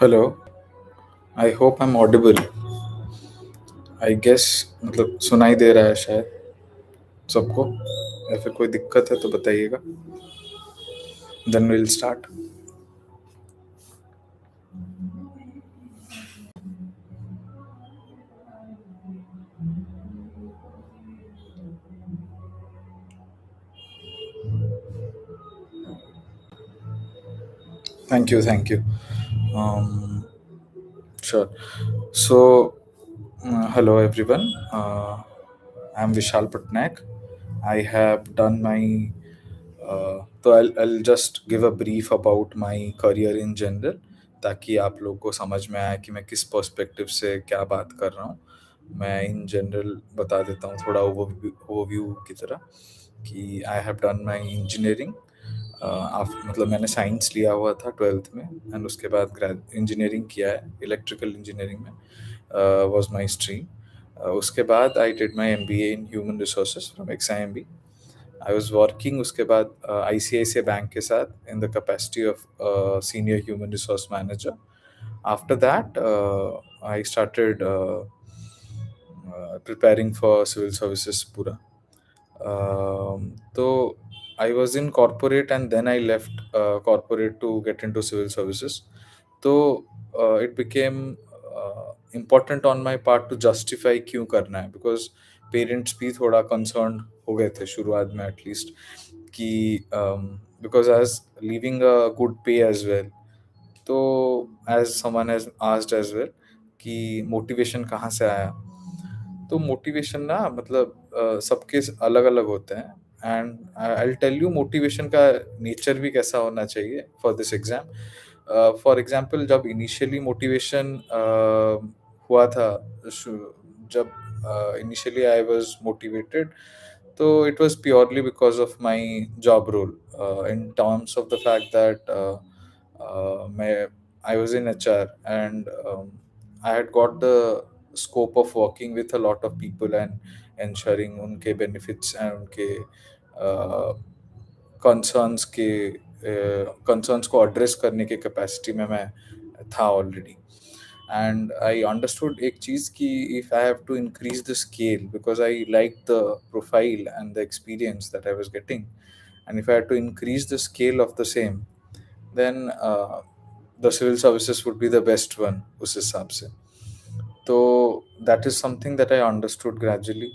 Hello. I hope I am audible. I guess मतलब सुनाई दे रहा है शायद सबको, या फिर कोई दिक्कत है तो बताइएगा। Then will start. Thank you, thank you. Sure. So hello everyone. I'm Vishal Patnaik. I have done my तो I'll just give a brief about my career in general, ताकि आप लोग को समझ में आए कि मैं किस पर्सपेक्टिव से क्या बात कर रहा हूँ। मैं इन जनरल बता देता हूँ थोड़ा ओवरव्यू की तरह कि I have done my engineering. मतलब मैंने साइंस लिया हुआ था ट्वेल्थ में, एंड उसके बाद ग्रेड इंजीनियरिंग किया है, इलेक्ट्रिकल इंजीनियरिंग में वाज माय स्ट्रीम। उसके बाद I did my MBA in human resources from XIMB. I was working उसके बाद आईसीआईसीआई बैंक के साथ in the capacity of senior human resource manager. After that I started preparing for civil services पूरा। तो I was in corporate and then I left corporate to get into civil services. तो it became important on my part to justify क्यों करना है, because parents भी थोड़ा concern हो गए थे शुरुआत में एटलीस्ट कि because I was leaving a good pay as well. तो as someone has asked as well कि मोटिवेशन कहाँ से आया, तो मोटिवेशन ना मतलब सबके अलग अलग होते हैं। And I tell you motivation का नेचर भी कैसा होना चाहिए for this exam. For example जब इनिशियली मोटिवेशन हुआ था, जब इनिशियली आई वाज मोटिवेटेड, तो it was purely because of my job role, in terms of the fact that मैं I was in HR and I had got the scope of working with a lot of people and ensuring उनके benefits and उनके concerns के concerns को address करने के capacity में मैं था already. And I understood एक चीज़ कि if I have to increase the scale, because I liked the profile and the experience that I was getting, and if I had to increase the scale of the same, then the civil services would be the best one उस हिसाब से। So that is something that I understood gradually,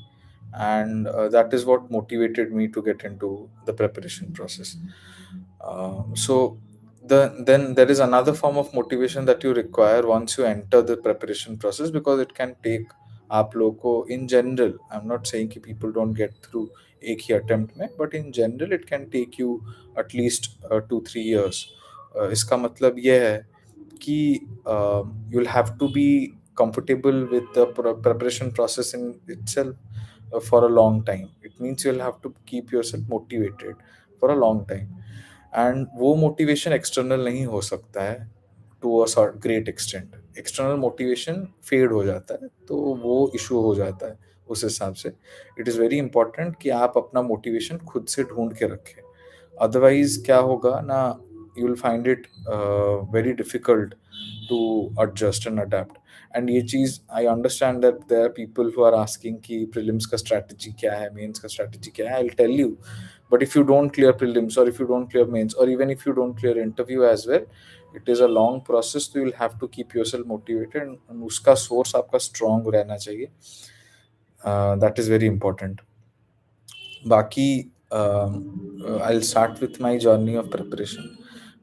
and that is what motivated me to get into the preparation process. So then there is another form of motivation that you require once you enter the preparation process, because it can take आप लोगों को in general, I'm not saying कि people don't get through एक ही attempt में, but in general it can take you at least 2-3 years. इसका मतलब ये है कि you'll have to be comfortable with the preparation process in itself for a long time. It means you'll have to keep yourself motivated for a long time, and वो motivation external नहीं हो सकता है to a sort great extent. External motivation fade हो जाता है, तो वो issue हो जाता है। उस हिसाब से it is very important कि आप अपना motivation खुद से ढूंढ के रखें। Otherwise क्या होगा ना, you will find it very difficult to adjust and adapt. And ये चीज़ I understand that there are people who are asking कि प्रीलिम्स का स्ट्रैटेजी क्या है, मेंस का स्ट्रैटेजी क्या है। I will tell you, but if you don't clear prelims और if you don't clear mains और even if you don't clear interview as well, it is a long process, तो you will have to keep yourself motivated and उसका source आपका strong रहना चाहिए। That is very important. Baki, I'll start with my journey of preparation,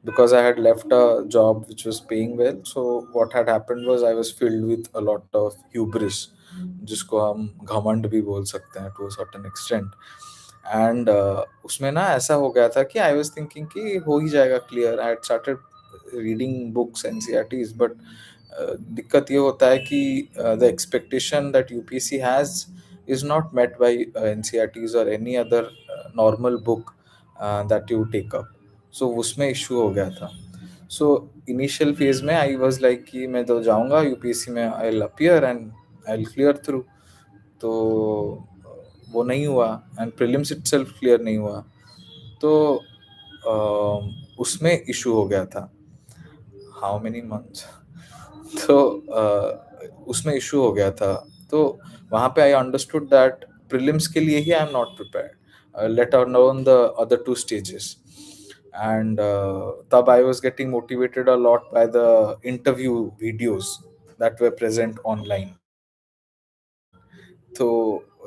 because I had left a job which was paying well. So what had happened was I was filled with a lot of hubris, जिसको हम घमंड भी बोल सकते हैं to a certain extent. And उसमें ना ऐसा हो गया था कि आई वाज थिंकिंग कि हो ही जाएगा clear. I had started reading books NCERTs, but दिक्कत ये होता है कि the expectation that UPSC has is not met by NCRTs or any other normal book that you take up. So उसमें issue हो गया था। सो इनिशियल फेज में आई वाज लाइक कि मैं तो जाऊंगा यूपीएससी में, I will appear and I will clear through. तो वो नहीं हुआ, एंड प्रीलिम्स इटसेल्फ क्लियर नहीं हुआ। तो उसमें इशू हो गया था। हाउ मेनी मंथ्स, तो उसमें इशू हो गया था। तो वहाँ पे आई अंडरस्टूड दैट प्रीलिम्स के लिए ही I am not prepared, let alone the other two stages. And तब I was getting motivated a lot by the interview videos that were present online. So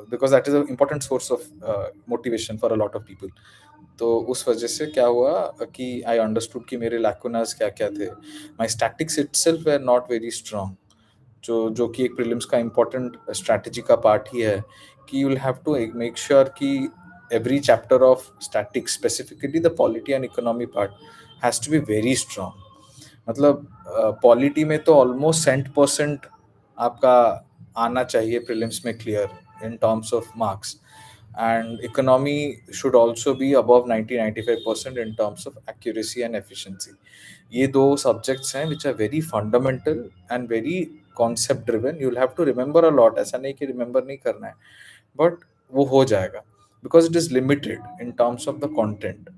because that is an important source of motivation for a lot of people. तो उस वजह से क्या हुआ कि I understood कि मेरे लैकुनास क्या क्या थे। My statics itself were not very strong, जो कि एक प्रीलिम्स का इम्पोर्टेंट स्ट्रैटेजी का पार्ट ही है कि you will have to make sure कि every chapter of statics, specifically the polity and economy part, has to be very strong. मतलब पॉलिटी में तो ऑलमोस्ट 100% आपका आना चाहिए प्रीलिम्स में clear in terms of marks, and economy should also be above 90-95% in terms of accuracy and efficiency. ये दो subjects हैं which are very fundamental and very concept driven. You'll have to remember a lot, ऐसा नहीं कि remember नहीं करना है, but वो हो जाएगा because it is limited in terms of the content.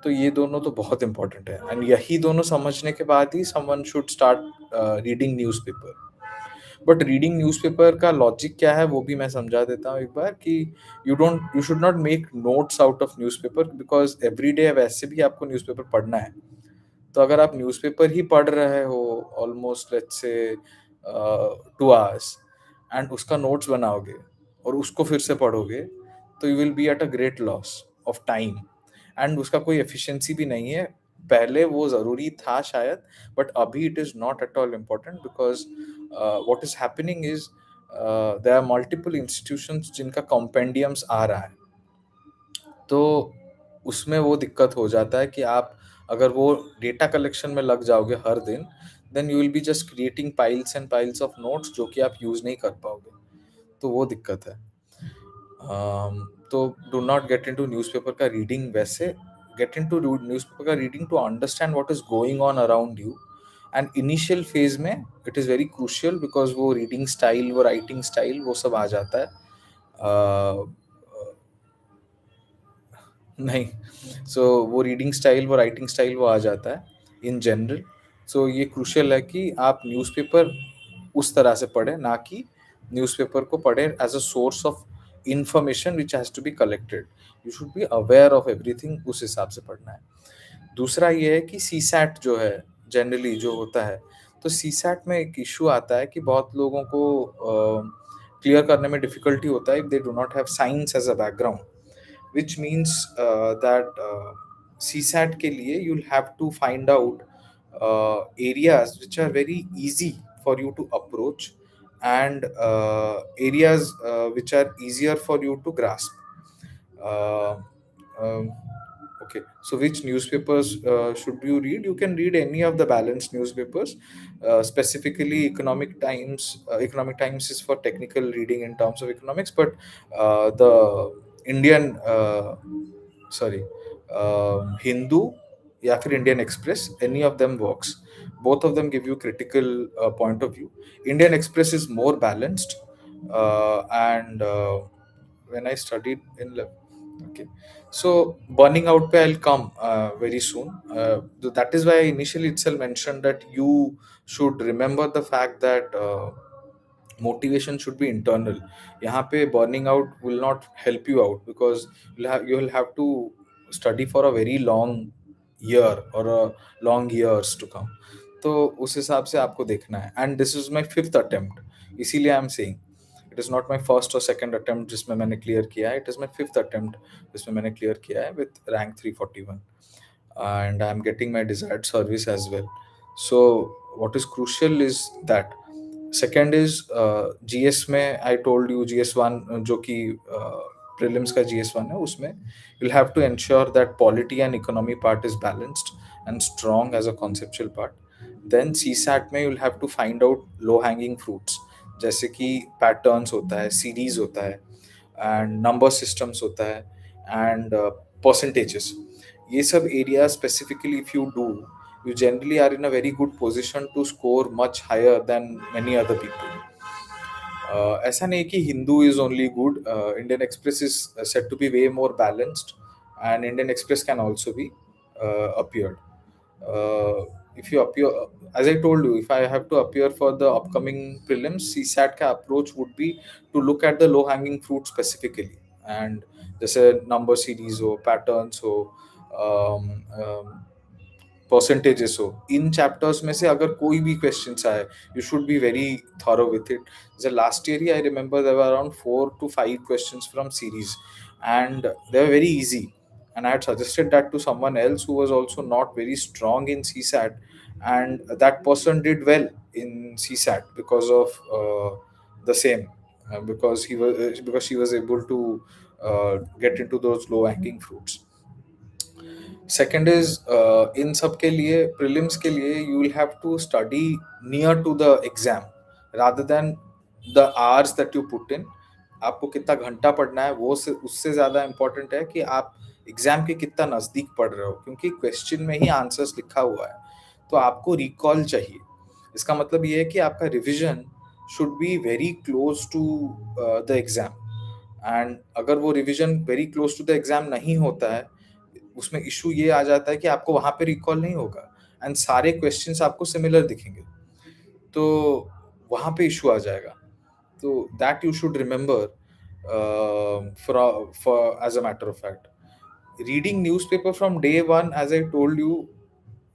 तो ये दोनों तो बहुत इंपॉर्टेंट है, एंड यही दोनों समझने के बाद ही someone should start reading newspaper. But reading newspaper का लॉजिक क्या है वो भी मैं समझा देता हूँ एक बार कि you should not make notes out of newspaper, because every day वैसे भी आपको न्यूज़पेपर पढ़ना है। तो अगर आप न्यूज़पेपर ही पढ़ रहे हो almost let's say 2 hours, and उसका नोट्स बनाओगे और उसको फिर से पढ़ोगे, तो you will be at a great loss of time, and उसका कोई एफिशिएंसी भी नहीं है। पहले वो ज़रूरी था शायद, बट अभी it is not at all important, because what is happening is there are multiple institutions जिनका कॉम्पेंडियम्स आ रहा है। तो उसमें वो दिक्कत हो जाता है कि आप अगर वो डेटा कलेक्शन में लग जाओगे हर दिन, then you will be just creating piles and piles of notes जो कि आप यूज नहीं कर पाओगे। तो वो दिक्कत है। तो do not get into newspaper का रीडिंग वैसे, गेट इनटू न्यूज़पेपर का reading to understand what is going on around you. And initial phase में it is very crucial, because वो रीडिंग स्टाइल, वो राइटिंग स्टाइल, वो सब आ जाता है। नहीं, सो वो रीडिंग स्टाइल, वो राइटिंग स्टाइल वो आ जाता है इन जनरल। सो ये क्रूशियल है कि आप न्यूज़पेपर उस तरह से पढ़ें, ना कि न्यूज़पेपर को पढ़ें as a source of information which has to be collected. You should be aware of everything, उस हिसाब से पढ़ना है। दूसरा ये है कि सी सैट जो है जनरली जो होता है, तो सी सैट में एक इशू आता है कि बहुत लोगों को क्लियर करने में डिफिकल्टी होता है if they do not have science as a background, which means that CSAT के लिए you'll have to find out areas which are very easy for you to approach, and areas which are easier for you to grasp. Uh, um, okay, so which newspapers should you read? You can read any of the balanced newspapers. Specifically, Economic Times. Economic Times is for technical reading in terms of economics, but the Indian, sorry, Hindu या फिर Indian express, any of them works. Both of them give you critical point of view. Indian Express is more balanced, and when I studied in okay, so burning out pe I'll come very soon. That is why I initially itself mentioned that you should remember the fact that motivation should be internal. यहाँ पे burning out will not help you out, because you will have to study for a very long year or a long years to come. तो उस हिसाब से आपको देखना है, and this is my 5th attempt, इसीलिए I am saying it is not my first और second attempt जिसमें मैंने क्लियर किया है, it is my 5th attempt जिसमें मैंने क्लियर किया है with rank 341, and I'm getting my desired service as well. So what is crucial is that second is GS में I told you GS1 जो कि prelims का GS1 है, उसमें you'll have to ensure that polity and economy part is balanced and strong as a conceptual part. Then CSAT में you'll have to find out low hanging fruits, जैसे कि patterns होता है, series होता है, and number systems होता है, and percentages. ये सब area specifically if you do, you generally are in a very good position to score much higher than many other people. ऐसा नहीं कि Hindu is only good, Indian Express is set to be way more balanced, and Indian Express can also be appeared. if you appear, as I told you, if I have to appear for the upcoming prelims, CSAT का approach would be to look at the low hanging fruit specifically, and जैसे number series हो, patterns हो, um, um, percentages हो, इन chapters में से अगर कोई भी क्वेश्चंस आए, you should be very thorough with it. जैसे लास्ट ईयर ही I remember there were around 4 to 5 questions from series, and they were very easy, and I had suggested that to someone else who was also not very strong in CSAT, and that person did well in CSAT because of the same, because she was able to get into those low hanging fruits. Second is, इन सब के लिए, prelims के लिए, you will have to study near to the exam rather than the hours that you put in. आपको कितना घंटा पढ़ना है वो से उससे ज़्यादा इम्पोर्टेंट है कि आप एग्जाम के कितना नज़दीक पढ़ रहे हो, क्योंकि क्वेश्चन में ही आंसर्स लिखा हुआ है, तो आपको रिकॉल चाहिए. इसका मतलब ये है कि आपका revision should be very close to the exam, and अगर वो revision very close to the exam नहीं होता है, उसमें इशू ये आ जाता है कि आपको वहां पे रिकॉल नहीं होगा, एंड सारे क्वेश्चंस आपको सिमिलर दिखेंगे, तो वहां पे इशू आ जाएगा. तो that you should remember for as a matter of fact. Reading newspaper from day one, as I told you,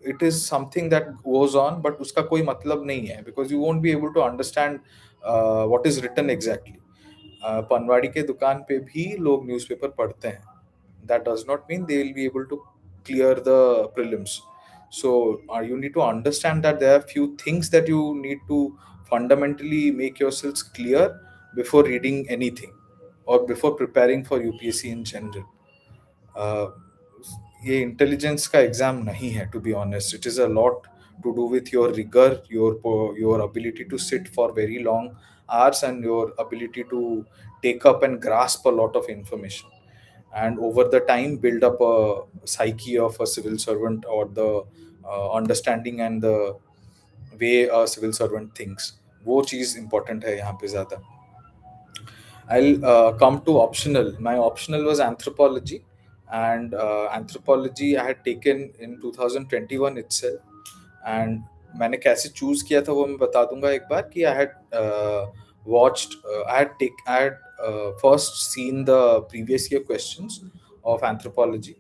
it is something that goes on, but उसका कोई मतलब नहीं है, because you won't be able to understand what is written exactly. पनवाड़ी के दुकान पे भी लोग न्यूज़पेपर पढ़ते हैं. That does not mean they will be able to clear the prelims. So you need to understand that there are few things that you need to fundamentally make yourselves clear before reading anything or before preparing for UPSC in general. uh, ये intelligence का exam नहीं है, to be honest. It is a lot to do with your rigour, your ability to sit for very long hours, and your ability to take up and grasp a lot of information, and over the time build up a psyche of a civil servant, or the understanding and the way a civil servant thinks. वो चीज़ important है यहाँ पे ज़्यादा. I'll come to optional. My optional was anthropology, and anthropology I had taken in 2021 itself. And मैंने कैसे choose किया था वो मैं बता दूंगा एक बार कि I had first seen the previous year questions of anthropology.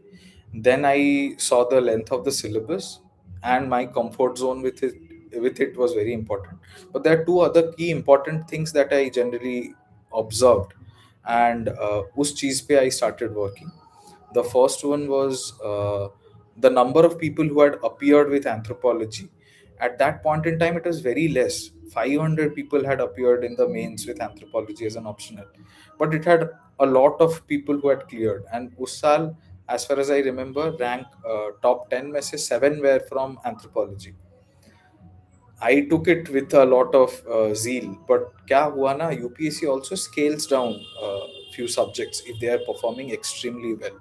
Then I saw the length of the syllabus, and my comfort zone with it was very important. But there are two other key important things that I generally observed, and उस चीज पे I started working. The first one was the number of people who had appeared with anthropology. At that point in time, it was very less. 500 people had appeared in the mains with anthropology as an optional, but it had a lot of people who had cleared. And उस साल, as far as I remember, rank top 10 में से 7 were from anthropology. I took it with a lot of zeal, but क्या हुआ ना, UPSC also scales down few subjects if they are performing extremely well.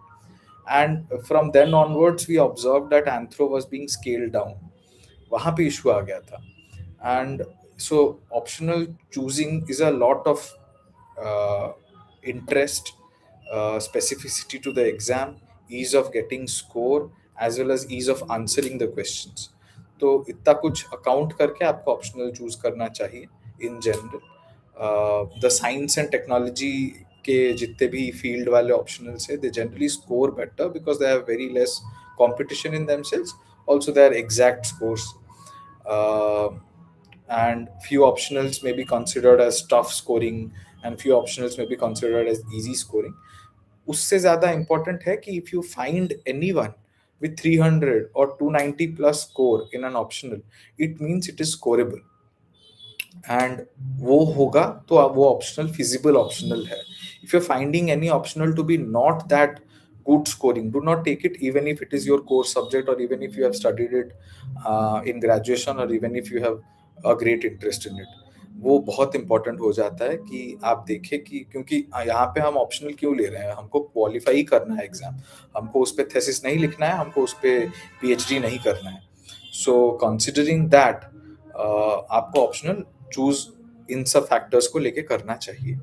And from then onwards, we observed that anthro was being scaled down. वहाँ पे issue आ गया था. And so optional choosing is a lot of uh, interest, specificity to the exam, ease of getting score, as well as ease of answering the questions. तो इतना कुछ account करके आपको optional choose करना चाहिए in general. The science and technology के जितने भी फील्ड वाले ऑप्शनल्स है, they generally score better because they have very less competition in themselves. Also, they are exact scores. And few optionals may be considered as tough scoring, and few optionals may be considered as easy scoring. उससे ज़्यादा important है कि if you find anyone with 300 or 290 plus score in an optional, it means it is scoreable. And वो होगा तो अब वो optional feasible optional है. If you are finding any optional to be not that good scoring, do not take it, even if it is your core subject, or even if you have studied it in graduation, or even if you have a great interest in it. वो बहुत important हो जाता है कि आप देखें कि, क्योंकि यहाँ पे हम ऑप्शनल क्यों ले रहे हैं, हमको क्वालिफाई करना है एग्जाम, हमको उस पर थेसिस नहीं लिखना है, हमको उस पर PhD नहीं करना है. सो कंसिडरिंग दैट आपको ऑप्शनल चूज इन सब फैक्टर्स को लेके करना चाहिए.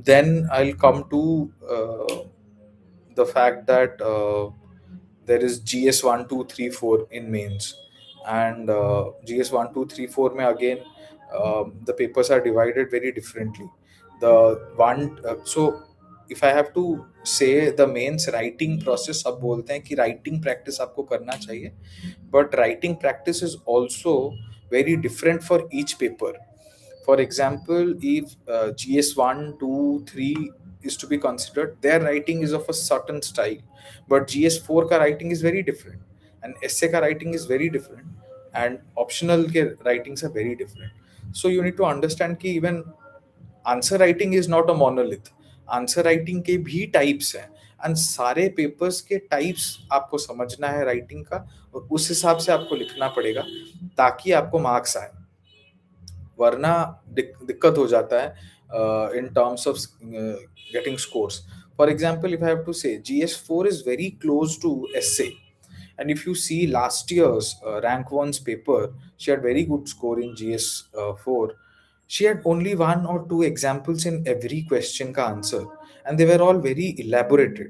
Then I will come to the fact that there is GS 1 2 3 4 in mains, and GS 1 2 3 4 में again the papers are divided very differently. So if I have to say the mains writing process, सब बोलते हैं कि writing practice आपको करना चाहिए, but writing practice is also very different for each paper. For example, if GS 1, 2, 3 is to be considered, their writing is of a certain style, but GS 4 ka writing is very different, and essay ka writing is very different, and optional ke writings are very different. So you need to understand कि even answer writing is not a monolith. Answer writing के भी types हैं, and सारे papers के types आपको समझना है writing का, और उस हिसाब से आपको लिखना पड़ेगा ताकि आपको मार्क्स आए. वरना दिक्कत हो जाता है in terms of getting scores. For example, if I have to say GS 4 is very close to essay, and if you see last year's rank one's paper, she had very good score in GS 4. She had only one or two examples in every question का answer, and they were all very elaborated.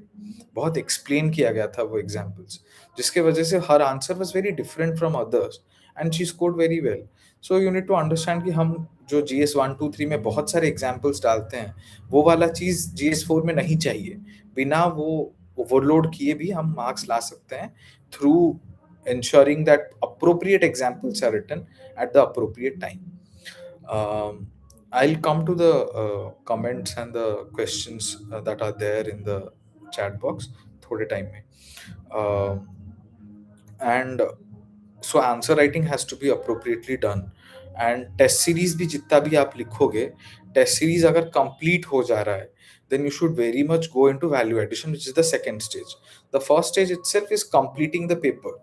बहुत explain किया गया था वो examples, जिसके वजह से her answer was very different from others, and she scored very well. So you need to understand कि हम जो GS 1 2 3 में बहुत सारे examples डालते हैं, वो वाला चीज़ GS 4 में नहीं चाहिए. बिना वो overload किए भी हम marks ला सकते हैं through ensuring that appropriate examples are written at the appropriate time. um, I'll come to the comments and the questions that are there in the chat box थोड़े time में. Um, and so answer writing has to be appropriately done, and test series भी जितना भी आप लिखोगे, test series अगर complete हो जा रहा है, then you should very much go into value addition, which is the second stage. The first stage itself is completing the paper,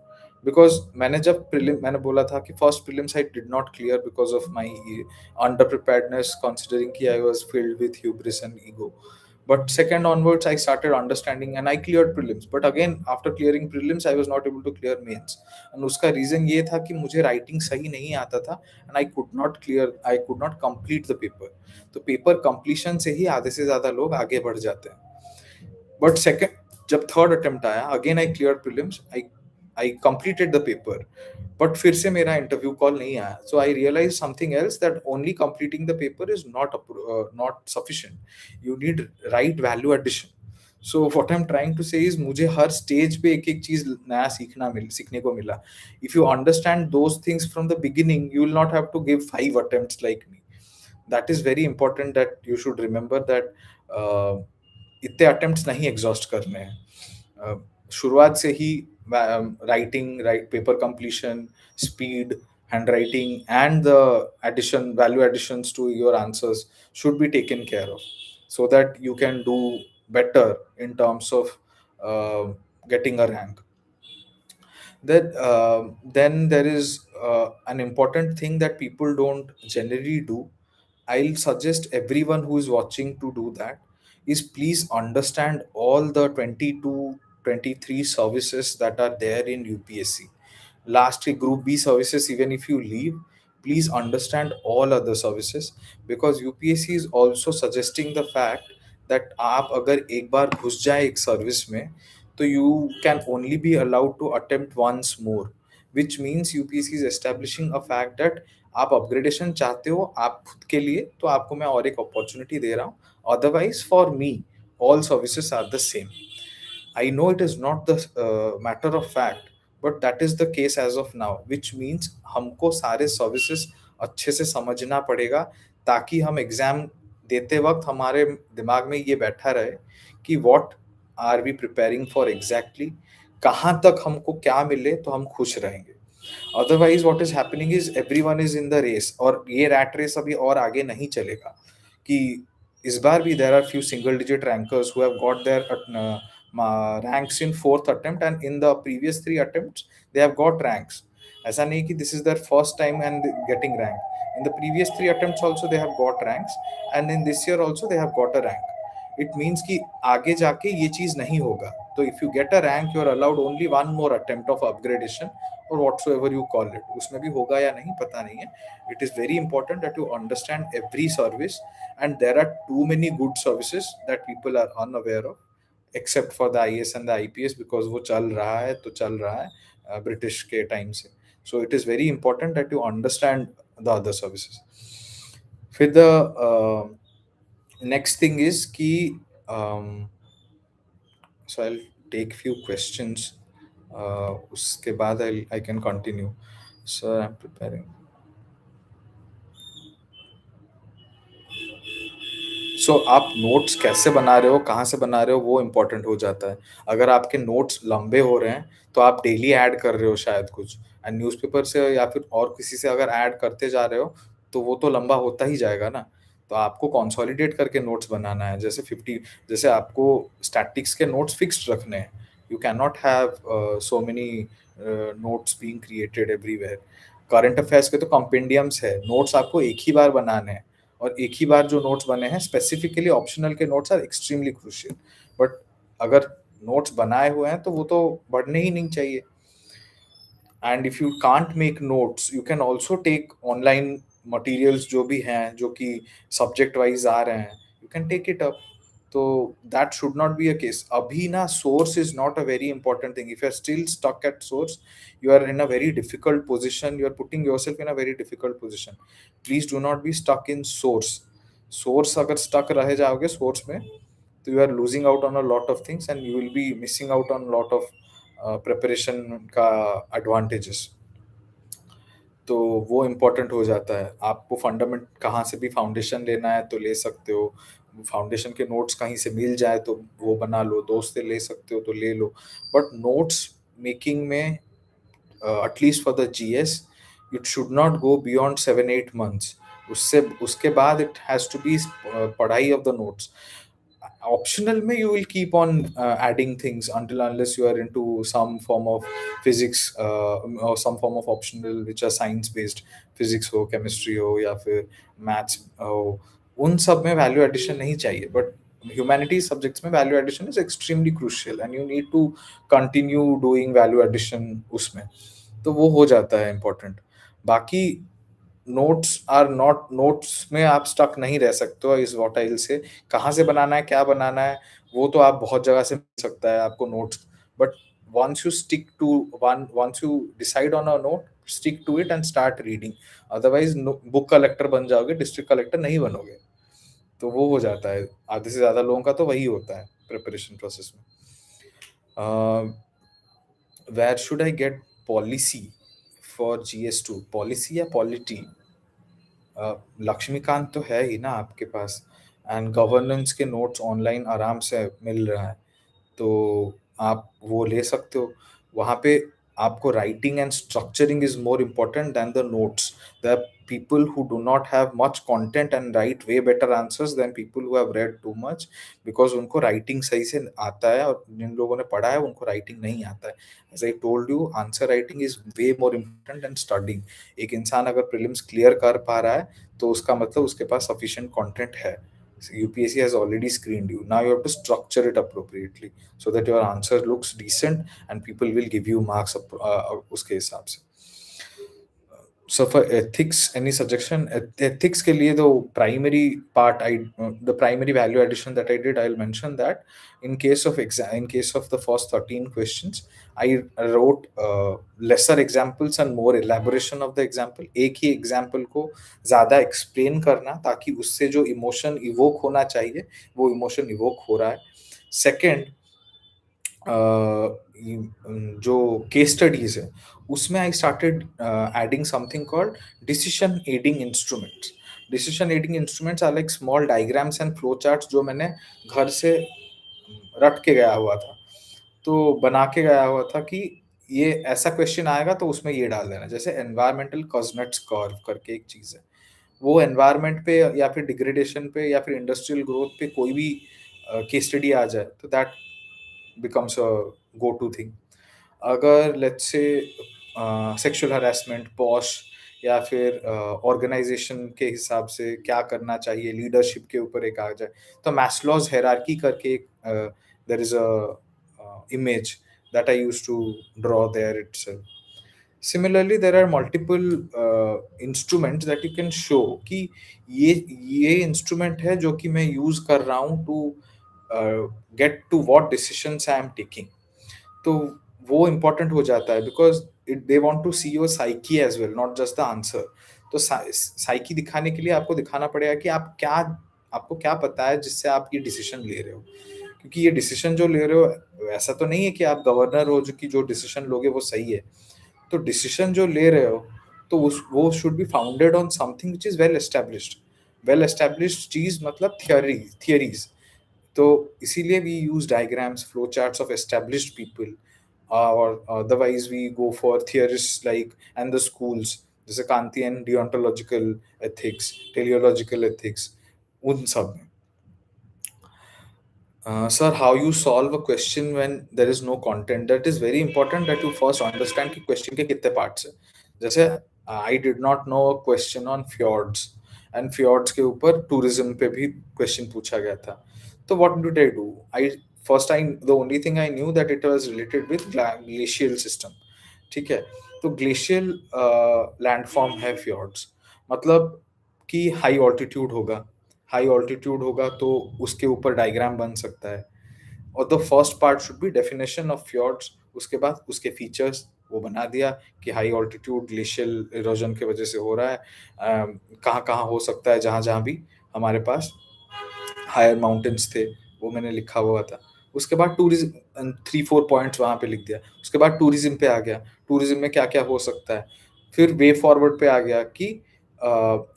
because मैंने जब prelim मैंने बोला था कि first prelims I did not clear because of my under preparedness, considering कि I was filled with hubris and ego. But second onwards I started understanding and I cleared prelims, but again after clearing prelims I was not able to clear mains. And उसका reason ये था कि मुझे writing सही नहीं आता था, and I could not complete the paper. तो पेपर कंप्लीशन से ही आधे से ज्यादा लोग आगे बढ़ जाते हैं. बट सेकंड, जब थर्ड अटेम्प्ट आया, again I clear prelims, I completed the paper, but फिर से मेरा इंटरव्यू कॉल नहीं आया. So I realize something else, that only completing the paper is not sufficient. You need right value addition. So what I am trying to say is, मुझे हर stage पे एक एक चीज नया सीखने को मिला. If you understand those things from the beginning, you will not have to give 5 attempts like me. That is very important, that you should remember that इतने अटेम्प्ट्स नहीं एग्जॉस्ट करने हैं. शुरुआत से ही writing, paper completion, speed, handwriting, and the value additions to your answers should be taken care of, so that you can do better in terms of getting a rank. Then there is an important thing that people don't generally do. I'll suggest everyone who is watching to do that, is please understand all the 22 23 services that are there in UPSC. Last group B services, even if you leave, please understand all other services, because UPSC is also suggesting the fact that आप अगर एक बार घुस जाए एक service में, तो you can only be allowed to attempt once more, which means UPSC is establishing a fact that आप upgradation चाहते हो आप खुद के लिए, तो आपको मैं और एक अपॉर्चुनिटी दे रहा हूँ. Otherwise for me all services are the same. I know it is not the matter of fact, but that is the case as of now, which means हमको सारे सर्विसेज अच्छे से समझना पड़ेगा, ताकि हम एग्जाम देते वक्त हमारे दिमाग में ये बैठा रहे कि what are we preparing for exactly, कहाँ तक हमको क्या मिले तो हम खुश रहेंगे. Otherwise what is happening is everyone is in the race, और ये रैट रेस अभी और आगे नहीं चलेगा. कि इस बार भी there are few single digit rankers who have got their ranks in fourth attempt, and in the previous 3 attempts they have got ranks. ऐसा नहीं कि this is their first time and getting rank. In the previous 3 attempts also they have got ranks, and in this year also they have got a rank. It means कि आगे जाके ये चीज नहीं होगा. तो if you get a rank, you are allowed only one more attempt of upgradation, or whatsoever you call it. उसमें भी होगा या नहीं पता नहीं है. It is very important that you understand every service, and there are too many good services that people are unaware of. Except for the IAS and the IPS, because वो चल रहा है तो चल रहा है ब्रिटिश के टाइम से. So it is very important that you understand the other services. फिर द नेक्स्ट थिंग इज कि सो आई टेक फ्यू क्वेश्चंस, उसके बाद I can continue. So I am preparing. आप नोट्स कैसे बना रहे हो, कहाँ से बना रहे हो, वो इम्पोर्टेंट हो जाता है. अगर आपके नोट्स लंबे हो रहे हैं तो आप डेली ऐड कर रहे हो शायद कुछ, एंड न्यूज़पेपर से या फिर और किसी से अगर ऐड करते जा रहे हो तो वो तो लंबा होता ही जाएगा ना. तो आपको कंसोलिडेट करके नोट्स बनाना है. जैसे आपको स्टैटिक्स के नोट्स फिक्स्ड रखने हैं. You can not have so many notes being created everywhere. Current affairs के तो कंपेंडियम्स है, नोट्स आपको एक ही बार बनाने हैं. और एक ही बार जो नोट्स बने हैं, स्पेसिफिकली ऑप्शनल के notes are extremely crucial. But अगर नोट्स बनाए हुए हैं तो वो तो बढ़ने ही नहीं चाहिए. And if you can't make notes, you can also take online materials जो भी हैं, जो कि सब्जेक्ट वाइज आ रहे हैं, you can take it up. तो that should not be a case. अभी ना source is not a very important thing. If you are still stuck at source, you are in a very difficult position. You are putting yourself in a very difficult position. Please do not be stuck in source. Source अगर stuck रह जाओगे source में, तो you are losing out on a lot of things and you will be missing out on a lot of preparation का advantages. तो वो important हो जाता है. आपको फंडामेंट कहाँ से भी फाउंडेशन लेना है तो ले सकते हो. फाउंडेशन के नोट्स कहीं से मिल जाए तो वो बना लो, दोस्त से ले सकते हो तो ले लो. बट नोट्स मेकिंग में, at least for the GS, it should not go beyond 7-8 months. उससे उसके बाद it has to be पढ़ाई of the notes. Optional में you will keep on adding things until unless you are into some form of physics, or some form of optional which are science based. Physics हो, chemistry हो, या फिर maths हो, उन सब में value addition नहीं चाहिए. But humanities subjects में value addition is extremely crucial and you need to continue doing value addition उसमें. तो वो हो जाता है इम्पोर्टेंट. बाकी नोट्स आर नॉट, नोट्स में आप स्टक नहीं रह सकते हो, is what I will say. कहाँ से बनाना है, क्या बनाना है, वो तो आप बहुत जगह से मिल सकता है आपको notes. But once you stick to once you decide on a note, stick to it and start reading. Otherwise book collector बन जाओगे, डिस्ट्रिक्ट कलेक्टर नहीं बनोगे. तो वो हो जाता है. आधे से ज्यादा लोगों का तो वही होता है प्रिपरेशन प्रोसेस में. Where should I get policy for GS2? Policy या पॉलिटी? लक्ष्मीकांत तो है ही ना आपके पास. एंड गवर्नेंस के नोट्स ऑनलाइन आराम से मिल रहा है, तो आप वो ले सकते हो. वहाँ पे आपको writing and structuring is more important than the notes. The people who do not have much content and write way better answers than people who have read too much, because उनको राइटिंग सही से आता है, और जिन लोगों ने पढ़ा है उनको राइटिंग नहीं आता है. As I told you, answer writing is way more important than studying. एक इंसान अगर प्रीलिम्स क्लियर कर पा रहा है तो उसका मतलब उसके पास सफिशिएंट कंटेंट है. UPSC has already screened you. Now you have to structure it appropriately so that your answer looks decent and people will give you marks उसके हिसाब से. So for ethics, any suggestion? Ethics के लिए तो primary part, the primary value addition that I did, I'll mention that in case of in case of the first 13 questions, I wrote lesser examples and more elaboration of the example. एक ही example को ज़्यादा explain करना, ताकि उससे जो emotion evoke होना चाहिए वो emotion evoke हो रहा है. Second, जो केस स्टडीज है उसमें I started adding something called decision aiding instruments. Decision aiding instruments are like small diagrams and flow charts जो मैंने घर से रट के गया हुआ था, तो बना के गया हुआ था कि ये ऐसा क्वेश्चन आएगा तो उसमें ये डाल देना. जैसे एनवायरमेंटल कॉजनेट्स कर्व करके एक चीज है, वो एनवायरमेंट पे या फिर डिग्रेडेशन पे या फिर इंडस्ट्रियल ग्रोथ पे कोई भी केस स्टडी आ जाए तो that becomes a go-to thing. अगर let's say sexual harassment, posh, या फिर ऑर्गेनाइजेशन के हिसाब से क्या करना चाहिए, लीडरशिप के ऊपर एक आ जाए, तो मैस्लोज हायरार्की करके एक there is a image that I used to draw there itself. Similarly, there are multiple instruments that you can show कि ये इंस्ट्रूमेंट है जो कि मैं यूज कर रहा हूँ to get to what decisions I am taking. तो वो इम्पोर्टेंट हो जाता है, because it they want to see your psyche as well, not just the answer. तो साइकी दिखाने के लिए आपको दिखाना पड़ेगा कि आप क्या, आपको क्या पता है जिससे आप ये डिसीजन ले रहे हो। क्योंकि ये डिसीजन जो ले रहे हो, ऐसा तो नहीं है कि आप गवर्नर हो जो कि जो डिसीजन लोगे वो सही है। तो डिसीजन जो ले रहे हो, तो उस वो should be founded on something which is well established. Well established चीज मतलब थियरीज। तो इसीलिए we use diagrams, flow charts of established people, or otherwise we go for theorists like and the schools, जैसे Kantian deontological ethics, teleological ethics, उन सब में। Sir, how you solve a question when there is no content? That is very important that you first understand कि question के कितने parts है। जैसे I did not know a question on fjords, and fjords के ऊपर tourism पे भी question पूछा गया था। तो what did I do? The only thing I knew that it was related with glacial system। ठीक है। तो ग्लेशियल लैंडफॉर्म है fjords, मतलब कि हाई ऑल्टीट्यूड होगा तो उसके ऊपर डायग्राम बन सकता है। और the first part should be definition of fjords, उसके बाद उसके फीचर्स वो बना दिया कि हाई ऑल्टीट्यूड ग्लेशियल इरोजन की वजह से हो रहा है, कहाँ कहाँ हो सकता है, जहाँ जहाँ भी हमारे पास हायर माउंटेन्स थे वो मैंने लिखा हुआ था। उसके बाद टूरिज्म, 3-4 पॉइंट्स वहाँ पे लिख दिया। उसके बाद टूरिज्म पे आ गया, टूरिज्म में क्या क्या हो सकता है। फिर वे फॉरवर्ड पे आ गया कि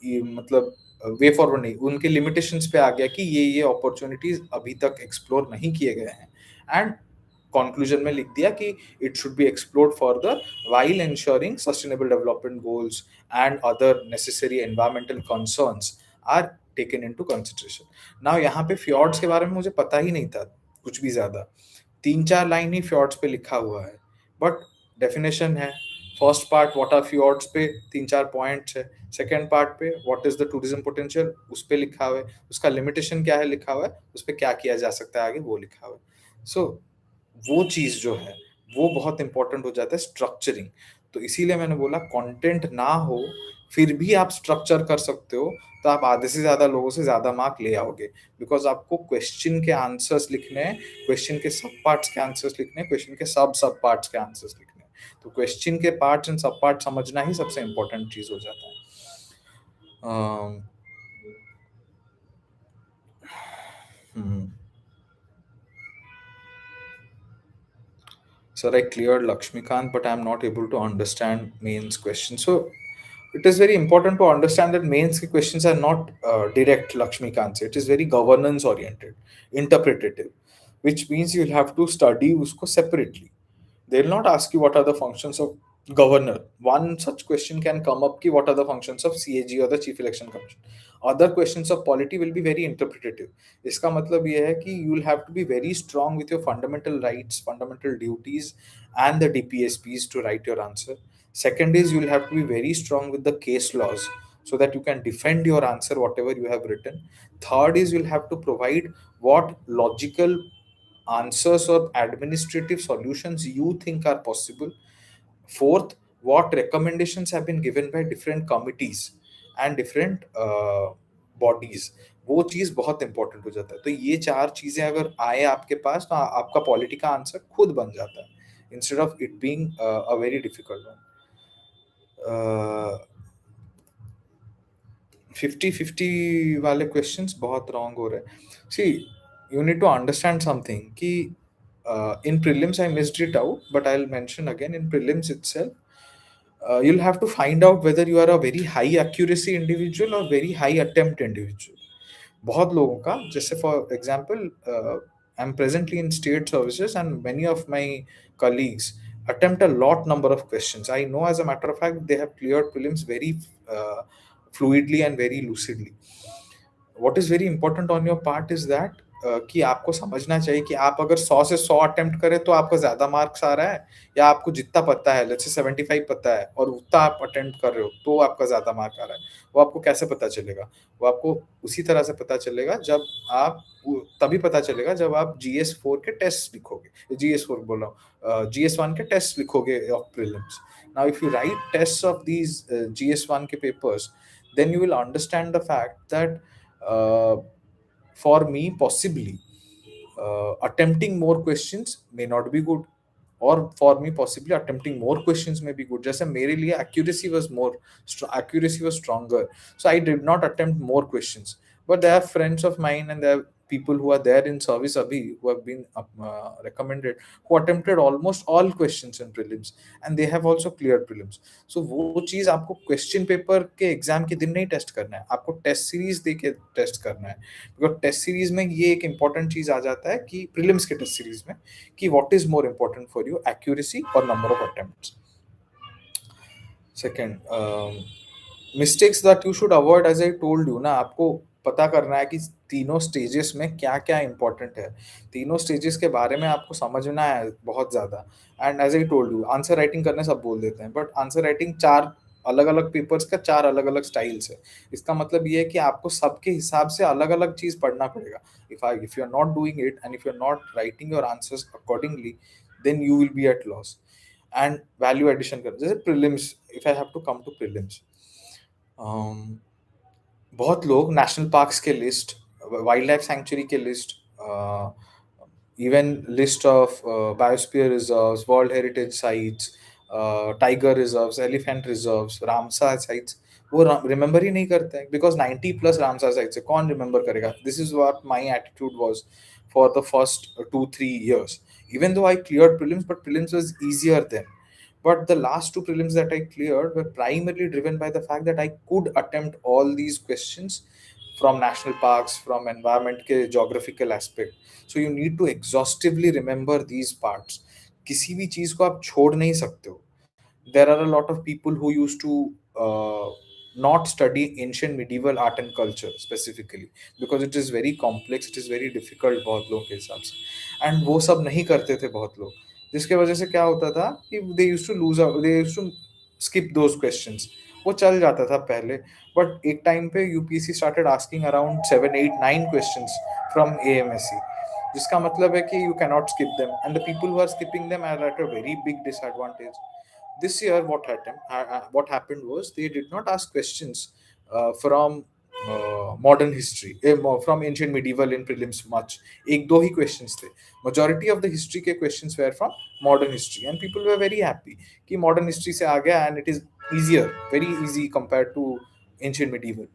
ये मतलब वे फॉरवर्ड नहीं, उनके लिमिटेशंस पे आ गया कि ये अपॉर्चुनिटीज अभी तक एक्सप्लोर नहीं किए गए हैं। एंड कंक्लूजन में लिख दिया कि it should be explored further while ensuring sustainable development goals and other necessary environmental concerns are taken into consideration। Now यहाँ पे fjords के बारे में मुझे पता ही नहीं था कुछ भी ज्यादा, 3-4 लाइन ही fjords पे लिखा हुआ है, बट डेफिनेशन है। First part what are fjords पे 3-4 पॉइंट्स है, सेकेंड पार्ट पे what is the tourism potential उस पे लिखा हुआ है, उसका लिमिटेशन क्या है लिखा हुआ है, उस पे क्या किया जा सकता है आगे वो लिखा हुआ है। सो वो चीज जो है वो बहुत इंपॉर्टेंट हो जाता है, स्ट्रक्चरिंग। तो इसीलिए मैंने बोला कंटेंट ना हो फिर भी आप स्ट्रक्चर कर सकते हो, तो आप आधे से ज्यादा लोगों से ज्यादा मार्क ले आओगे। बिकॉज आपको क्वेश्चन के आंसर्स लिखने हैं, क्वेश्चन के सब पार्ट्स के आंसर्स लिखने हैं, क्वेश्चन के सब सब पार्ट्स के आंसर्स लिखने हैं। तो क्वेश्चन के पार्ट्स एंड सब पार्ट समझना ही सबसे इंपॉर्टेंट चीज हो जाता है। अम, हम्म Sir, I cleared Lakshmikant, but I'm not able to understand mains question. So it is very important to understand that mains के questions are not direct Lakshmikant से. It is very governance oriented, interpretative, which means you'll have to study उसको separately. They'll not ask you what are the functions of governor. One such question can come up ki what are the functions of CAG or the Chief Election Commission. Other questions of polity will be very interpretative. इसका मतलब ये है कि you will have to be very strong with your fundamental rights, fundamental duties, and the DPSPs to write your answer. Second is you will have to be very strong with the case laws so that you can defend your answer whatever you have written. Third is you'll have to provide what logical answers or administrative solutions you think are possible. Fourth, what recommendations have been given by different committees and different bodies, वो चीज बहुत important हो जाता है। तो ये चार चीजें अगर आए आपके पास तो आपका पॉलिटी का आंसर खुद बन जाता है, instead of it being a very difficult one. 50-50 वाले क्वेश्चंस बहुत रॉन्ग हो रहे हैं। See, you need to understand something कि in prelims I missed it out, but I'll mention again in prelims itself, you'll have to find out whether you are a very high accuracy individual or very high attempt individual। बहुत लोगों का, जैसे for example I am presently in state services and many of my colleagues attempt a lot number of questions। I know as a matter of fact they have cleared prelims very fluidly and very lucidly। what is very important on your part is that कि आपको समझना चाहिए कि आप अगर 100 से 100 attempt करें तो आपको ज्यादा मार्क्स आ रहा है, या आपको जितना पता है, लेट्स से 75 पता है और उतना आप अटेम्प्ट कर रहे हो तो आपका ज्यादा मार्क आ रहा है। वो आपको कैसे पता चलेगा? वो आपको उसी तरह से पता चलेगा जब आप तभी पता चलेगा जब आप GS4 के टेस्ट लिखोगे, GS4 बोल रहा हूँ, GS1 के टेस्ट लिखोगे of prelims. Now if you write test of these GS1 के papers, then you will understand the fact that for me possibly attempting more questions may not be good, or for me possibly attempting more questions may be good. जैसे मेरे लिए accuracy was stronger, so I did not attempt more questions. But there are friends of mine and there are people who are there in service abhi who have been recommended, who attempted almost all questions in prelims, and they have also cleared prelims. So वो चीज आपको question paper के exam के दिन नहीं test करना है, आपको टेस्ट सीरीज दे के टेस्ट करना है. बिकॉज टेस्ट सीरीज में ये एक इंपॉर्टेंट चीज आ जाता है कि प्रीलिम्स के टेस्ट सीरीज में कि what is more important for you, accuracy और number of attempts. Second, mistakes that you should avoid, as I told you ना, आपको पता करना है कि तीनों स्टेजेस में क्या क्या इंपॉर्टेंट है. तीनों स्टेजेस के बारे में आपको समझना है बहुत ज्यादा. And as I told you, answer writing करने सब बोल देते हैं, बट आंसर राइटिंग चार अलग अलग पेपर्स का चार अलग अलग स्टाइल्स है. इसका मतलब ये है कि आपको सबके हिसाब से अलग अलग चीज पढ़ना पड़ेगा. If you are not doing it and if you are not writing your answers accordingly, then you will be at loss. And value addition कर, जैसे prelims, if I have to come to prelims, बहुत लोग national parks के लिस्ट, wildlife sanctuary के लिस्ट, even list of biosphere reserves, world heritage sites, tiger reserves, elephant reserves, Ramsar sites, वो remember ही नहीं करते हैं. बिकॉज 90+ रामसार साइट्स है, कौन रिमेंबर करेगा. This is what my attitude was for the first 2-3 years. Even though I cleared prelims, but prelims was easier then. But the last two prelims that I cleared were primarily driven by the fact that I could attempt all these questions from national parks, from environment के geographical aspect. So you need to exhaustively remember these parts. किसी भी चीज को आप छोड़ नहीं सकते हो. There are a lot of people who used to not study ancient medieval art and culture specifically because it is very complex, it is very difficult बहुत लोगों के हिसाब से, and वो सब नहीं करते थे बहुत लोग, जिसके वजह से क्या होता था कि they used to lose out, they used to skip those questions. वो चल जाता था पहले, बट एक टाइम पे UPSC started asking around 7, 8, 9 questions from AMSC, जिसका मतलब है कि you can not skip them, and the people who are skipping them are at a very big disadvantage. This year what happened was they did not ask questions from modern history, from ancient medieval in prelims much. एक दो ही questions थे. Majority of the history के questions were from modern history, and people were very happy कि modern history से आ गया and it is easier, very easy compared to ancient medieval.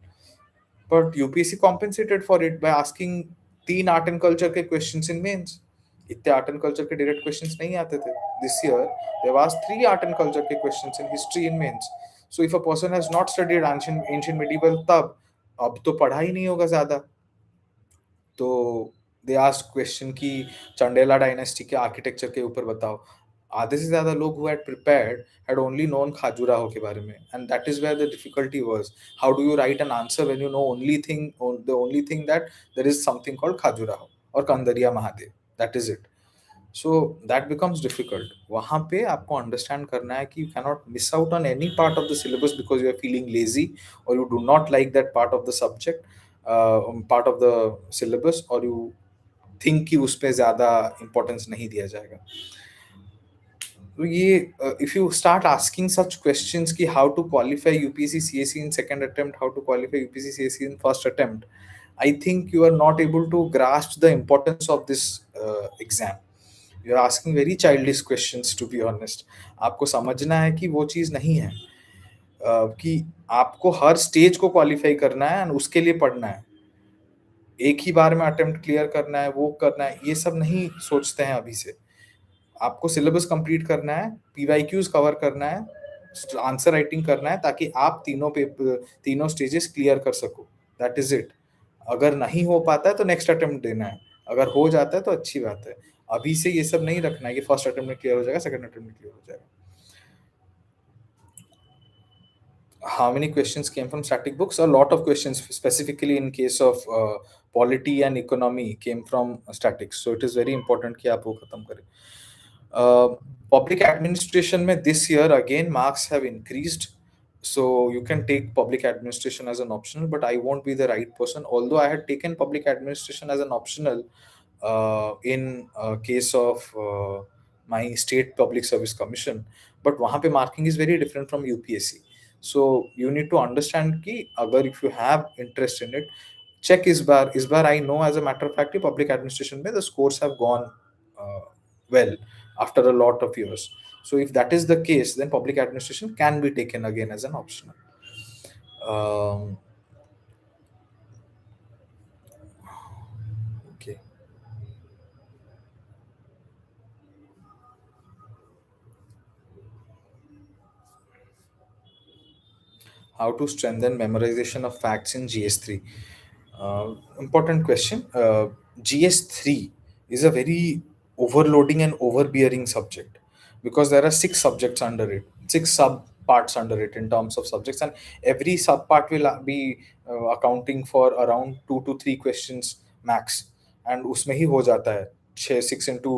But UPSC compensated for it by asking 3 art and culture के questions in mains. इतने art and culture के direct questions नहीं आते थे. This year there was 3 art and culture के questions in history in mains. So if a person has not studied ancient medieval, तब अब तो पढ़ा ही नहीं होगा ज्यादा, तो दे आस्क क्वेश्चन की चंडेला डायनेस्टी के आर्किटेक्चर के ऊपर बताओ. आधे से ज्यादा लोग who had prepared had only known Khajuraho के बारे में, and that is where the difficulty was. How do you write an answer when you know the only thing that there is something called Khajuraho और Kandariya Mahadev, that is it. So that becomes difficult. वहाँ पे आपको understand करना है कि you cannot miss out on any part of the syllabus because you are feeling lazy or you do not like that part of the subject, part of the syllabus, or you think कि उस पे ज़्यादा importance नहीं दिया जाएगा. तो ये if you start asking such questions कि how to qualify UPSC CSE in second attempt, how to qualify UPSC CSE in first attempt, I think you are not able to grasp the importance of this exam. You are asking very childish questions, to be honest. आपको समझना है कि वो चीज़ नहीं है, कि आपको हर stage को क्वालिफाई करना है और उसके लिए पढ़ना है. एक ही बार में अटेम्प्ट क्लियर करना है, वो करना है, ये सब नहीं सोचते हैं अभी से. आपको सिलेबस कंप्लीट करना है, पीवाईक्यूज कवर करना है, आंसर राइटिंग करना है, ताकि आप तीनों स्टेजेस क्लियर कर सको. That is it. अगर नहीं हो पाता है तो नेक्स्ट अटेम्प्ट देना है, अगर हो जाता है तो अच्छी बात है. अभी से ये सब नहीं रखना है कि फर्स्ट अटेम्प्ट में क्लियर हो जाएगा, सेकंड अटेम्प्ट में क्लियर हो जाएगा. How many questions came from static books? A lot of questions, specifically in case of polity and economy, came from statics. So it is very important कि आप वो खत्म करें. Public administration में this year again marks have increased, so you can take public administration as an optional, but I won't be the right person. Although I had taken public administration as an optional in case of my state public service commission, but वहाँ पे marking is very different from UPSC. So you need to understand कि अगर if you have interest in it, check इस बार I know as a matter of fact public administration में the scores have gone well after a lot of years. So if that is the case, then public administration can be taken again as an optional. Okay. How to strengthen memorization of facts in GS3? Important question. GS3 is a very overloading and overbearing subject because there are six subjects under it, six sub parts under it in terms of subjects, and every sub part will be accounting for around 2 to 3 questions max. And उसमें ही हो जाता है 6 6 into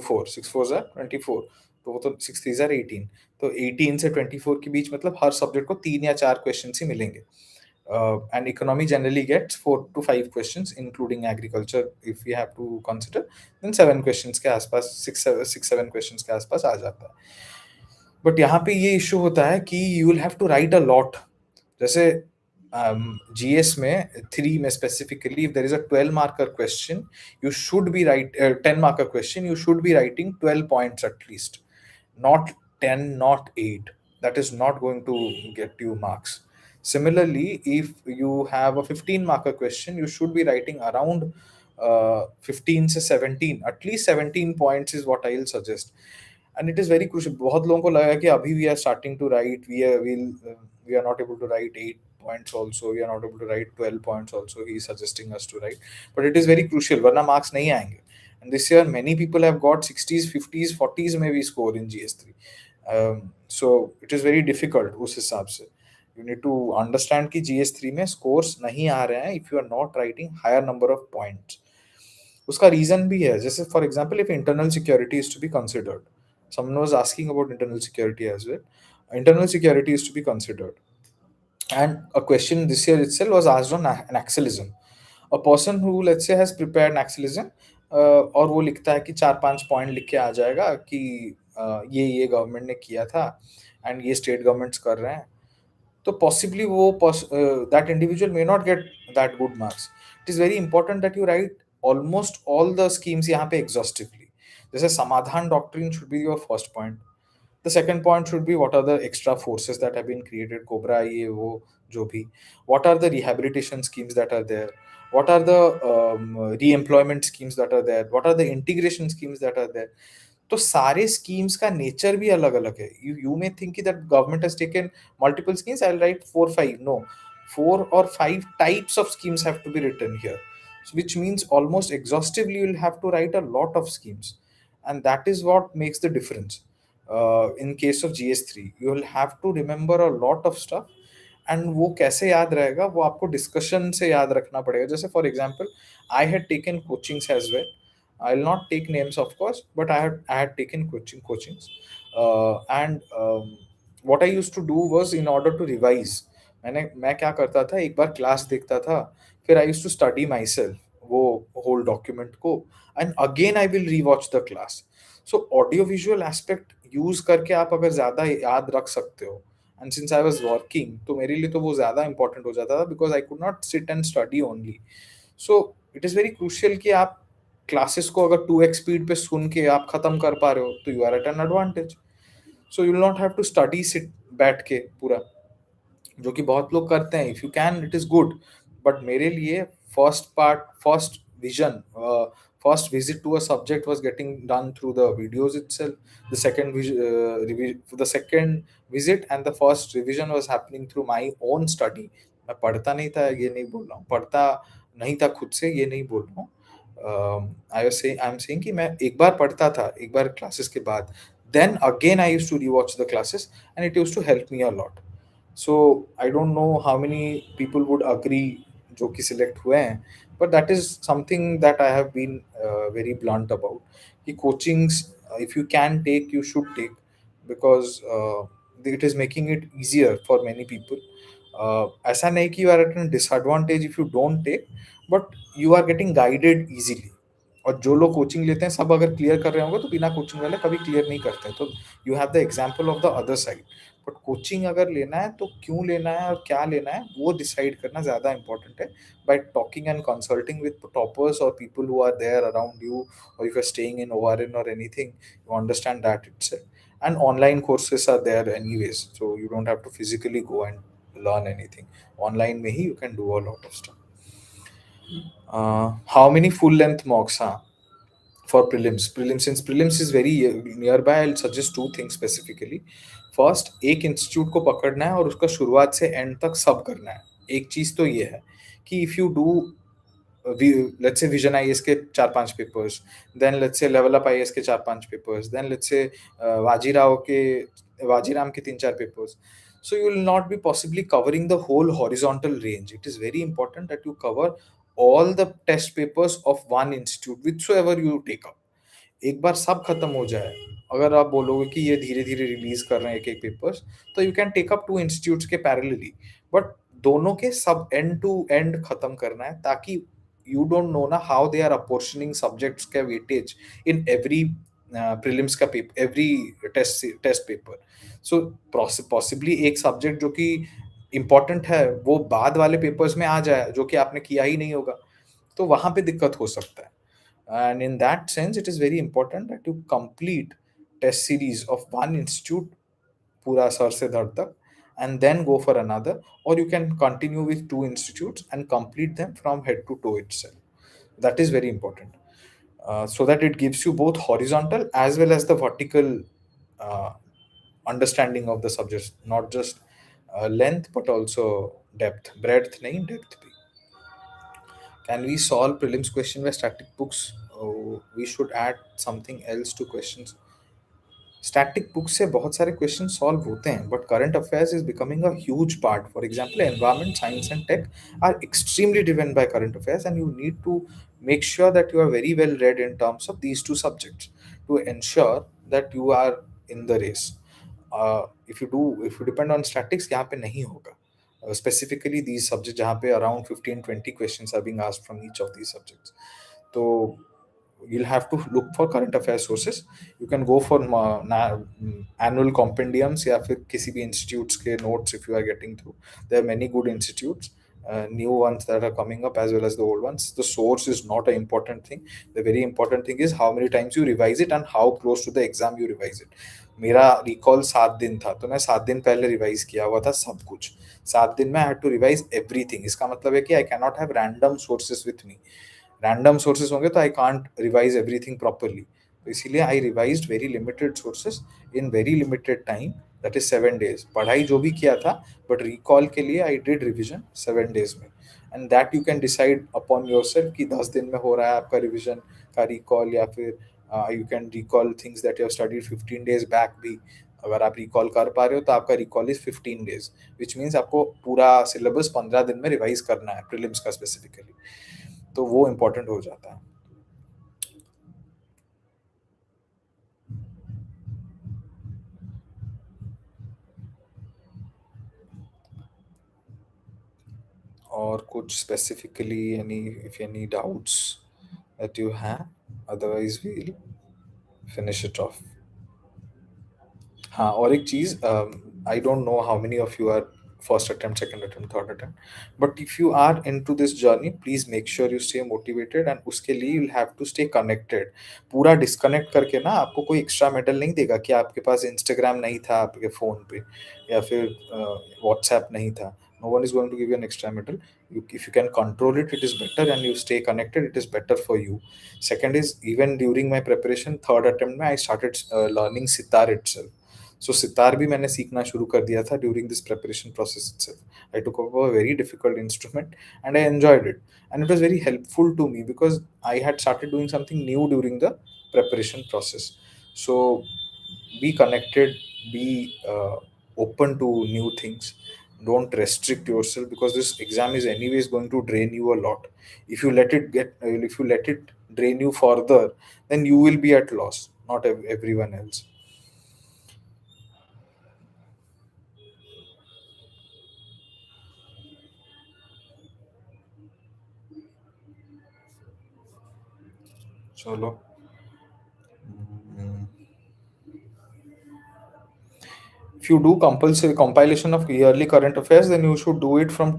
4 6 4 24, तो वो तो 6 3 18, तो 18 से 24 के बीच मतलब हर सब्जेक्ट को 3 या 4 क्वेश्चन ही मिलेंगे. And economy generally gets 4 to 5 questions, including agriculture. If we have to consider, then 7 questions के आसपास, 6 7 questions के आसपास आ जाता है. बट यहाँ पे ये इशू होता है कि you will have to write a lot. जैसे जीएस में 3 में specifically, if there is a 12 marker question, you should be write 10 marker question, you should be writing 12 points at least, not 10, not 8. That is not going to get you marks. Similarly, if you have a 15 marker question, you should be writing around 15 to 17. At least 17 points is what I'll suggest. And it is very crucial. बहुत लोगों को लगा कि अभी we are starting to write, we are not able to write 8 points also, we are not able to write 12 points also. He is suggesting us to write, but it is very crucial, वरना marks नहीं आएंगे. And this year many people have got 60s, 50s, 40s maybe score in GS3. So it is very difficult उस हिसाब से. You need to understand कि GS3 में scores नहीं आ रहे हैं if you are not writing higher number of points. उसका reason भी है. जैसे for example, if internal security is to be considered, someone was asking about internal security as well. Internal security is to be considered, and a question this year itself was asked on naxalism. A person who, let's say, has prepared naxalism, और वो लिखता है कि 4 5 point लिख के आ जाएगा कि ये गवर्नमेंट ने किया था एंड ये स्टेट गवर्नमेंट्स कर रहे हैं, तो possibly वो that individual may not get that good marks. It is very important that you write almost all the schemes यहाँ पे exhaustively. जैसे समाधान doctrine should be your first point. The second point should be what are the extra forces that have been created, Cobra, ये वो जो भी. What are the rehabilitation schemes that are there? What are the re-employment schemes that are there? What are the integration schemes that are there? तो सारे schemes का nature भी अलग अलग है. You may think that government has taken multiple schemes, I will write 4 5. No, 4 or 5 types of schemes have to be written here, so which means almost exhaustively you will have to write a lot of schemes, and that is what makes the difference. In case of GS3 you will have to remember a lot of stuff, and वो कैसे याद रहेगा, वो आपको discussion से याद रखना पड़ेगा. जैसे for example, I had taken coachings as well. I'll not take names, of course, but I had taken coachings, and what I used to do was, in order to revise, मैं क्या करता था, एक बार क्लास देखता था, फिर I used to study myself वो whole document को, and again I will rewatch the class. So audio visual aspect use करके आप अगर ज़्यादा याद रख सकते हो, and since I was working, तो मेरे लिए तो वो ज़्यादा important हो जाता था, because I could not sit and study only. So it is very crucial कि आप क्लासेस को अगर 2x स्पीड पे सुन के आप खत्म कर पा रहे हो, तो you are at an advantage. So you will not have to study sit बैठ के पूरा, जो कि बहुत लोग करते हैं. If you can, it is good, but मेरे लिए first part, first vision, first visit to a subject was getting done through the videos itself. The second visit and the first revision was happening through my own study. मैं पढ़ता नहीं था, ये नहीं बोल रहा हूँ, पढ़ता नहीं था खुद से, ये नहीं बोल रहा हूँ. आई एम सेइंग कि मैं एक बार पढ़ता था, एक बार क्लासेस के बाद, then again I used to rewatch the classes, and it used to help me a lot. So I don't know how many people would agree जो कि select हुए हैं, but that is something that I have been very blunt about. कि coachings, if you can take, you should take, because it is making it easier for many people. ऐसा नहीं कि you are at a disadvantage if you don't take, but you are getting guided easily. और जो लोग coaching लेते हैं, सब अगर क्लियर कर रहे होंगे, तो बिना कोचिंग वाले कभी क्लियर नहीं करते. तो you have the example of the other side. But coaching अगर लेना है तो क्यों लेना है और क्या लेना है वो डिसाइड करना ज़्यादा इंपॉर्टेंट है. By talking and consulting with toppers or people who are there around you, or if you're staying in ORN or anything, you understand that itself. And online courses are there anyways, so you don't have to physically go and learn anything. Online mein hi you can do a lot of stuff. How many full length mocks? Huh? For prelims, since prelims is very nearby, I'll suggest two things specifically. First, एक institute को पकड़ना है और उसका शुरुआत से and तक सब करना है. एक चीज तो ये है कि if you do, let's say vision IAS के 4-5 papers, then let's say level up IAS के 4-5 papers, then let's say Vajiram के 3-4 papers, so you will not be possibly covering the whole horizontal range. It is very important that you cover all the test papers of one institute whichsoever you take up. एक बार सब खत्म हो जाए, अगर आप बोलोगे कि ये धीरे धीरे रिलीज कर रहे हैं एक एक पेपर्स, तो you can take up to institutes के पैरेलली. बट दोनों के सब एंड टू एंड खत्म करना है, ताकि यू डोंट नो ना हाउ दे आर अपोर्शनिंग सब्जेक्ट्स का वेटेज इन एवरी प्रीलिम्स का पेपर, एवरी टेस्ट पेपर. सो पॉसिबली एक सब्जेक्ट जो कि इम्पोर्टेंट है वो बाद वाले पेपर्स में आ जाए जो कि आपने किया ही नहीं होगा, तो वहां पे दिक्कत हो सकता है. And in that sense, it is very important that you complete test series of one institute pura sar se dhar tak, and then go for another, or you can continue with two institutes and complete them from head to toe itself. That is very important, so that it gives you both horizontal as well as the vertical uh, understanding of the subjects, not just length but also depth, breadth nahi, depth bhi. Can we solve prelims question by static books? Oh, we should add something else to questions. Static book से बहुत सारे question solve होते हैं, but current affairs is becoming a huge part. For example, environment science and tech are extremely driven by current affairs, and you need to make sure that you are very well read in terms of these two subjects to ensure that you are in the race. If you depend on statics, यहाँ पे नहीं होगा. Specifically these subjects जहाँ पे around 15-20 questions are being asked from each of these subjects. तो you'll have to look for current affairs sources. You can go for annual compendiums या फिर किसी भी institutes के notes if you are getting through. There are many good institutes, new ones that are coming up as well as the old ones. The source is not an important thing. The very important thing is how many times you revise it and how close to the exam you revise it. मेरा recall 7 दिन था, तो मैं 7 दिन पहले revise किया हुआ था सब कुछ. 7 दिन में I had to revise everything. इसका मतलब है कि I can not have random sources with me. Random sources होंगे तो I can't revise everything properly. तो इसीलिए I revised very limited sources in very limited time, that is 7 days. पढ़ाई जो भी किया था, बट रिकॉल के लिए आई डिड रिविजन 7 days में. And that you can decide upon your self कि 10 दिन में हो रहा है आपका रिविजन का रिकॉल, या फिर you can recall things that you have studied 15 days back भी. अगर आप रिकॉल कर पा रहे हो तो आपका recall is 15 days, which means आपको पूरा सिलेबस 15 दिन में रिवाइज करना है प्रीलिम्स का स्पेसिफिकली. तो वो इम्पोर्टेंट हो जाता है. और कुछ specifically any doubts that you have, otherwise we'll finish it off. हाँ, और एक चीज, I don't know how many of you are first attempt, second attempt, third attempt, but if you are into this journey, please make sure you stay motivated, and उसके लिए you have to stay connected. पूरा disconnect करके ना आपको कोई extra medal नहीं देगा कि आपके पास इंस्टाग्राम नहीं था आपके फोन पे, या फिर व्हाट्सएप नहीं था. No one is going to give you an extra medal. If you can control it, it is better, and you stay connected, it is better for you. Second is, even during my preparation, third attempt में I started learning sitar itself. So sitar भी मैंने सीखना शुरू कर दिया था during this preparation process itself. I took up a very difficult instrument and I enjoyed it. And it was very helpful to me because I had started doing something new during the preparation process. So be connected, be open to new things. Don't restrict yourself, because this exam is anyways going to drain you a lot. If you let it drain you further, then you will be at loss, not everyone else. चलो. Mm, if you do compulsory compilation of yearly current affairs, then you should do it from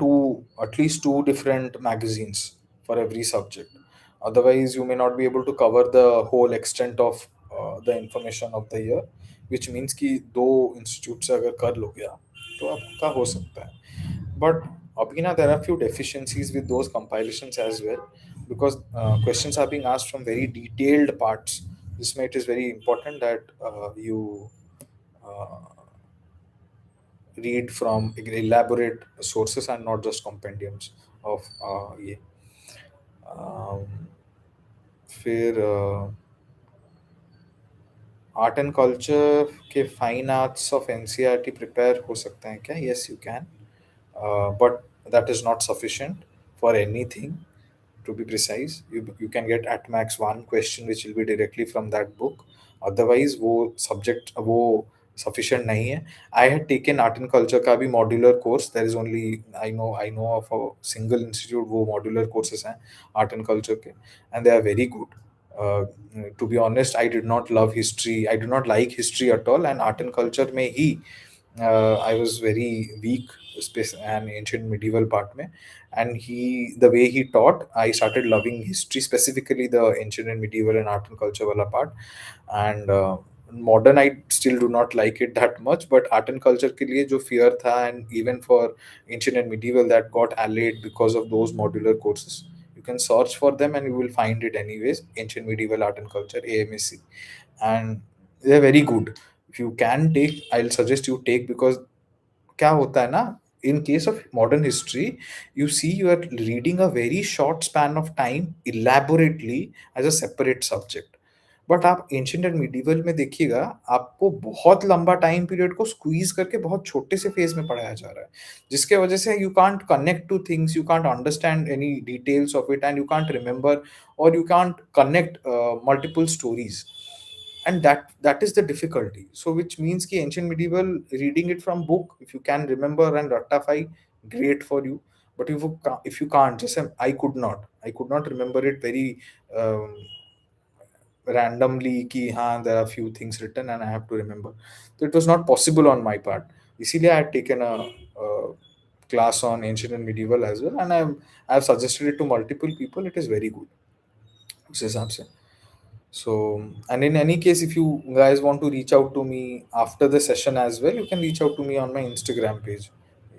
at least two different magazines for every subject. Otherwise, you may not be able to cover the whole extent of the information of the year, which means कि दो institute से अगर कर लोगे आप तो आपका हो सकता है. But Abhina, there are few deficiencies with those compilations as well, because questions are being asked from very detailed parts. This way, it is very important that you uh, read from elaborate sources and not just compendiums of ये. Um, फिर art and culture के fine arts of NCERT prepare हो सकते हैं क्या? Yes you can, but that is not sufficient for anything. To be precise, you can get at max one question which will be directly from that book. Otherwise वो subject वो sufficient नहीं है. I had taken art and culture का भी modular course. There is only I know of a single institute वो modular courses हैं art and culture के, and they are very good. uh, to be honest, I did not love history. I do not like history at all, and art and culture में ही I was very weak space and ancient medieval part में. And the way he taught, I started loving history, specifically the ancient and medieval and art and culture wala part. And modern, I still do not like it that much, but art and culture के लिए जो fear था, and even for ancient and medieval, that got allayed because of those modular courses. You can search for them and you will find it anyways. Ancient medieval art and culture, AMSC, and they're very good. If you can take, I'll suggest you take, because क्या होता है ना, in case of modern history, you see you are reading a very short span of time elaborately as a separate subject. But आप ancient and medieval में देखिएगा, आपको बहुत लंबा टाइम पीरियड को स्क्वीज करके बहुत छोटे से फेज में पढ़ाया जा रहा है, जिसके वजह से you can't connect to things, you can't understand any details of it, and you can't remember, और you can't connect multiple stories. And that is the difficulty. So which means ki ancient medieval, reading it from book, if you can remember and ratify, great for you. But if you can't, just I could not remember it very um, randomly ki हाँ, there are few things written and I have to remember. So it was not possible on my part. इसीलिए I had taken a class on ancient and medieval as well, and I have suggested it to multiple people. It is very good उस हिसाब से. So, and in any case, if you guys want to reach out to me after the session as well, you can reach out to me on my Instagram page.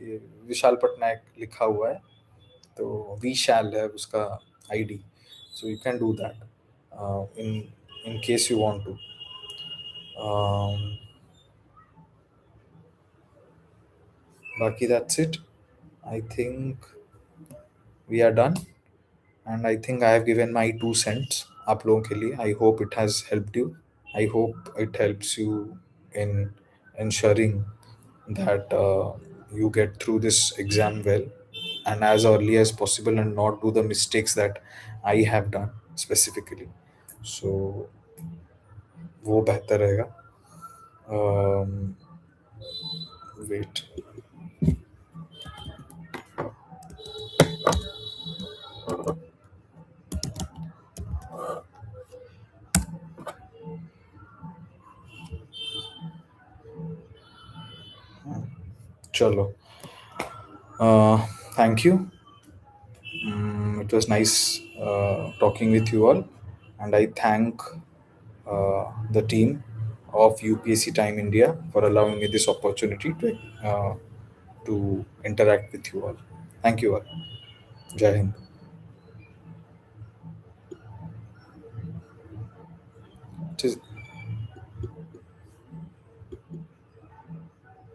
ये विशाल पटनायक लिखा हुआ है, तो विशाल है उसका ID. So you can do that in case you want to. Um, Baki, that's it. I think we are done, and I think I have given my 2 cents आप लोगों के लिए. I hope it has helped you. I hope it helps you in ensuring that you get through this exam well and as early as possible, and not do the mistakes that I have done specifically. So वो बेहतर रहेगा. um, Wait. Chalo. Thank you. It was nice talking with you all, and I thank the team of UPSC Time India for allowing me this opportunity to interact with you all. Thank you all. Jai Hind. It is